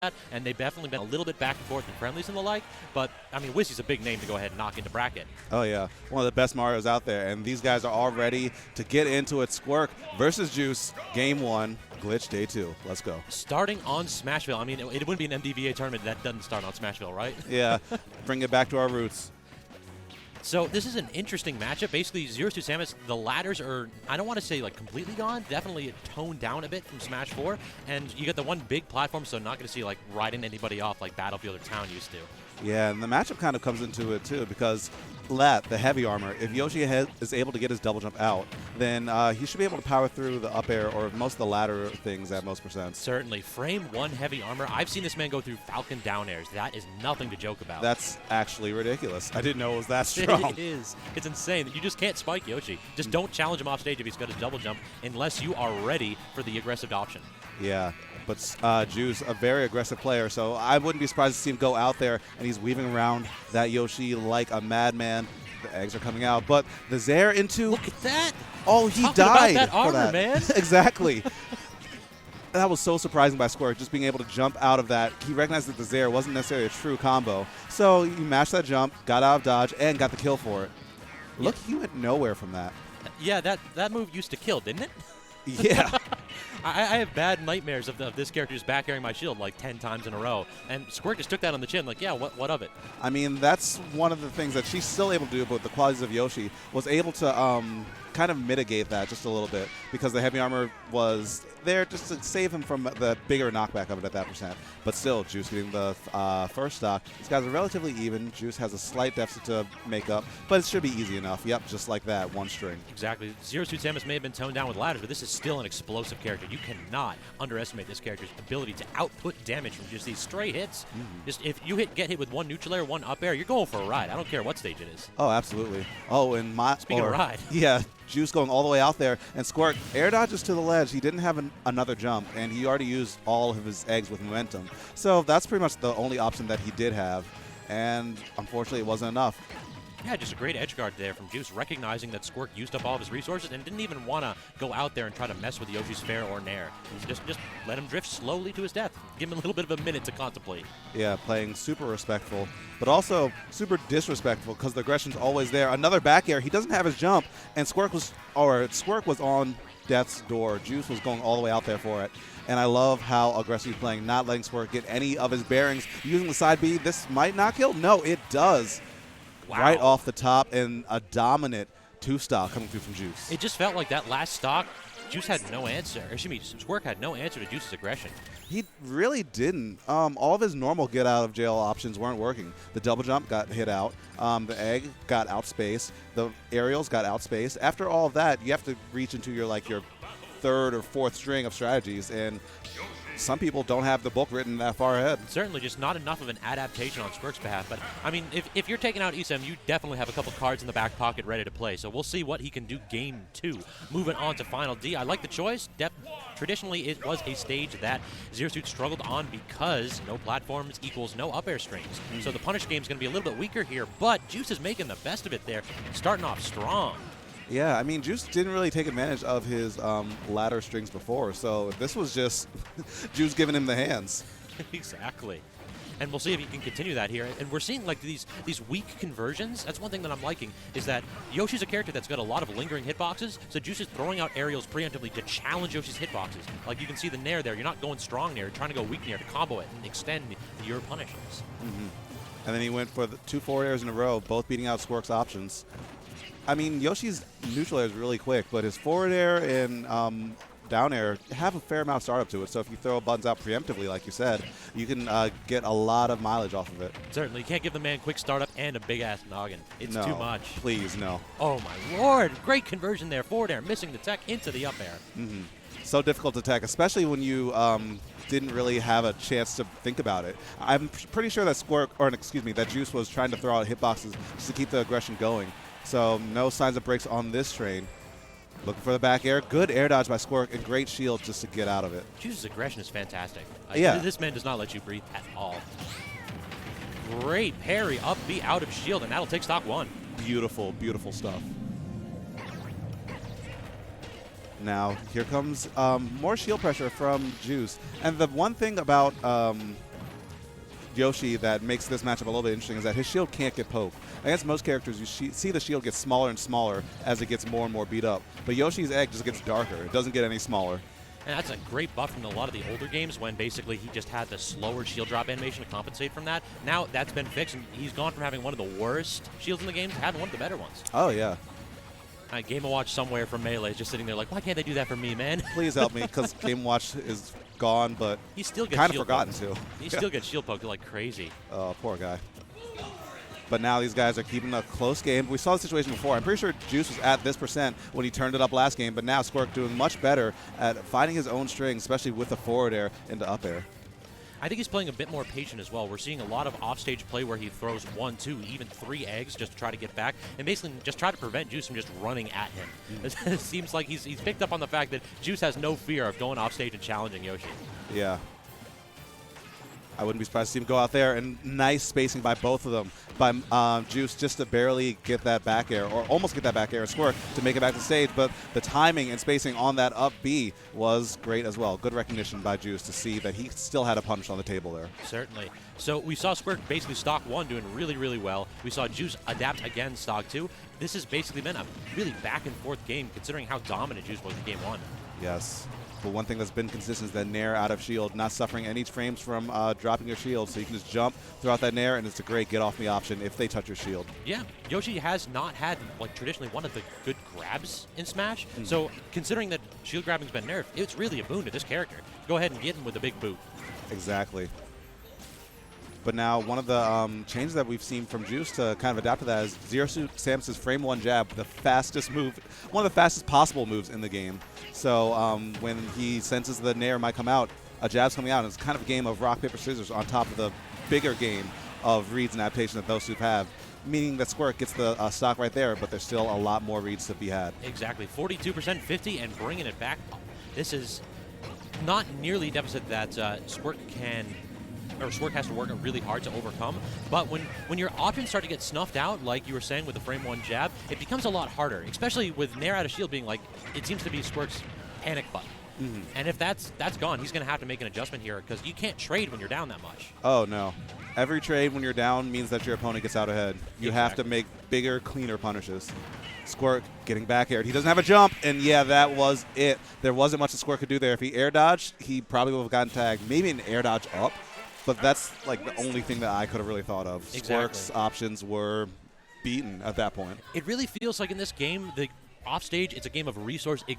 and they've definitely been a little bit back and forth in friendlies and the like, but, I mean, Wissy's a big name to go ahead and knock into bracket. Oh, yeah. One of the best Marios out there, and these guys are all ready to get into it. Squerk versus Juice, Game 1, Glitch Day 2. Let's go. Starting on Smashville. I mean, it wouldn't be an MDVA tournament that doesn't start on Smashville, right? Yeah, bring it back to our roots. So this is an interesting matchup. Basically, Zero Suit Samus, the ladders are, I don't want to say like completely gone, definitely toned down a bit from Smash 4. And you got the one big platform, so not going to see like riding anybody off like Battlefield or Town used to. Yeah, and the matchup kind of comes into it too, because Lat, the heavy armor, if Yoshi is able to get his double jump out, then he should be able to power through the up air or most of the ladder things at most percents. Certainly. Frame 1 heavy armor. I've seen this man go through Falcon down airs. That is nothing to joke about. That's actually ridiculous. I didn't know it was that strong. It is. It's insane. You just can't spike Yoshi. Just don't challenge him off stage if he's got his double jump unless you are ready for the aggressive option. Yeah. But Juice, a very aggressive player, so I wouldn't be surprised to see him go out there and he's weaving around that Yoshi like a madman. The eggs are coming out, but the Zaire into... Look at that! Oh, he Talking died about that armor, for that. man. Exactly. That was so surprising by Squerk, just being able to jump out of that. He recognized that the Zaire wasn't necessarily a true combo. So you mashed that jump, got out of dodge, and got the kill for it. Look, he went nowhere from that. Yeah, that move used to kill, didn't it? Yeah. I have bad nightmares of this character just back airing my shield like 10 times in a row. And Squerk just took that on the chin, like, yeah, what of it? I mean, that's one of the things that she's still able to do, but the qualities of Yoshi was able to kind of mitigate that just a little bit, because the heavy armor was there just to save him from the bigger knockback of it at that percent. But still, Juice getting the first stock. These guys are relatively even. Juice has a slight deficit to make up, but it should be easy enough. Yep, just like that, one string. Exactly. Zero Suit Samus may have been toned down with ladders, but this is still an explosive character. You cannot underestimate this character's ability to output damage from just these stray hits. Just if you get hit with one neutral air, one up air, you're going for a ride. I don't care what stage it is. Oh, absolutely. Oh, and Speaking of ride. Yeah, Juice going all the way out there, and Squerk air dodges to the ledge. He didn't have another jump, and he already used all of his eggs with momentum. So that's pretty much the only option that he did have, and unfortunately it wasn't enough. Yeah, just a great edge guard there from Juice, recognizing that Squerk used up all of his resources and didn't even want to go out there and try to mess with Yoshi's fair or nair. Just let him drift slowly to his death. Give him a little bit of a minute to contemplate. Yeah, playing super respectful, but also super disrespectful because the aggression's always there. Another back air. He doesn't have his jump, and Squerk was on death's door. Juice was going all the way out there for it. And I love how aggressive he's playing, not letting Squerk get any of his bearings. Using the side B, this might not kill. No, it does. Wow. Right off the top, and a dominant two-stock coming through from Juice. It just felt like that last stock, Juice had no answer. Squerk had no answer to Juice's aggression. He really didn't. All of his normal get-out-of-jail options weren't working. The double jump got hit out. The egg got outspaced. The aerials got outspaced. After all of that, you have to reach into your third or fourth string of strategies, and some people don't have the book written that far ahead. Certainly just not enough of an adaptation on Squerk's behalf. But, I mean, if you're taking out Isam, you definitely have a couple cards in the back pocket ready to play. So we'll see what he can do game 2. Moving on to Final D. I like the choice. Traditionally, it was a stage that Zero Suit struggled on because no platforms equals no up air strings. So the punish game is going to be a little bit weaker here, but Juice is making the best of it there, starting off strong. Yeah, I mean, Juice didn't really take advantage of his ladder strings before, so this was just Juice giving him the hands. Exactly. And we'll see if he can continue that here. And we're seeing like these weak conversions. That's one thing that I'm liking, is that Yoshi's a character that's got a lot of lingering hitboxes, so Juice is throwing out aerials preemptively to challenge Yoshi's hitboxes. Like you can see the nair there. You're not going strong nair. You're trying to go weak nair to combo it and extend your punishes. And then he went for the 2 forward airs in a row, both beating out Squerk's options. I mean, Yoshi's neutral air is really quick, but his forward air and down air have a fair amount of startup to it. So if you throw buttons out preemptively, like you said, you can get a lot of mileage off of it. Certainly. You can't give the man quick startup and a big-ass noggin. It's too much. Please, no. Oh, my Lord. Great conversion there. Forward air, missing the tech into the up air. So difficult to tech, especially when you didn't really have a chance to think about it. I'm pretty sure that that Juice was trying to throw out hitboxes just to keep the aggression going. So no signs of breaks on this train. Looking for the back air. Good air dodge by Squerk and great shield just to get out of it. Juice's aggression is fantastic. Yeah. This man does not let you breathe at all. Great parry, up B, out of shield, and that'll take stock 1. Beautiful, beautiful stuff. Now, here comes more shield pressure from Juice. And the one thing about Yoshi that makes this matchup a little bit interesting is that his shield can't get poked. Against most characters, you see the shield get smaller and smaller as it gets more and more beat up. But Yoshi's egg just gets darker. It doesn't get any smaller. And that's a great buff from a lot of the older games when basically he just had the slower shield drop animation to compensate from that. Now that's been fixed, and he's gone from having one of the worst shields in the game to having one of the better ones. Oh, yeah. Game & Watch somewhere from Melee is just sitting there like, why can't they do that for me, man? Please help me, because Game & Watch is gone, but he still gets kind of shield forgotten poked. to. He still gets shield poked like crazy. Oh, poor guy. But now these guys are keeping a close game. We saw the situation before. I'm pretty sure Juice was at this percent when he turned it up last game, but now Squerk doing much better at finding his own strings, especially with the forward air into up air. I think he's playing a bit more patient as well. We're seeing a lot of offstage play where he throws 1, 2, even 3 eggs just to try to get back, and basically just try to prevent Juice from just running at him. It seems like he's picked up on the fact that Juice has no fear of going offstage and challenging Yoshi. Yeah. I wouldn't be surprised to see him go out there, and nice spacing by both of them. By Juice just to barely get that back air, or almost get that back air, and Squerk to make it back to stage. But the timing and spacing on that up B was great as well. Good recognition by Juice to see that he still had a punish on the table there. Certainly. So we saw Squerk basically stock 1 doing really, really well. We saw Juice adapt again stock 2. This has basically been a really back and forth game considering how dominant Juice was in game 1. Yes. But one thing that's been consistent is that nair out of shield, not suffering any frames from dropping your shield, so you can just jump throughout that nair, and it's a great get-off-me option if they touch your shield. Yeah, Yoshi has not had, like, traditionally one of the good grabs in Smash, so considering that shield grabbing's been nerfed, it's really a boon to this character. Go ahead and get him with a big boot. Exactly. But now one of the changes that we've seen from Juice to kind of adapt to that is Zero Suit Samus' frame 1 jab, the fastest move, one of the fastest possible moves in the game. So when he senses the nair might come out, a jab's coming out, and it's kind of a game of rock, paper, scissors on top of the bigger game of reads and adaptation that those two have, meaning that Squerk gets the stock right there, but there's still a lot more reads to be had. Exactly. 42%, 50, and bringing it back. This is not nearly a deficit that Squerk has to work really hard to overcome. But when your options start to get snuffed out, like you were saying with the frame 1 jab, it becomes a lot harder, especially with nair out of shield being like, it seems to be Squerk's panic button. And if that's gone, he's going to have to make an adjustment here because you can't trade when you're down that much. Oh, no. Every trade when you're down means that your opponent gets out ahead. You have to make bigger, cleaner punishes. Squerk getting back aired. He doesn't have a jump, and yeah, that was it. There wasn't much that Squerk could do there. If he air dodged, he probably would have gotten tagged. Maybe an air dodge up. But that's like the only thing that I could have really thought of. Exactly. Squerk's options were beaten at that point. It really feels like in this game, the offstage, it's a game of resource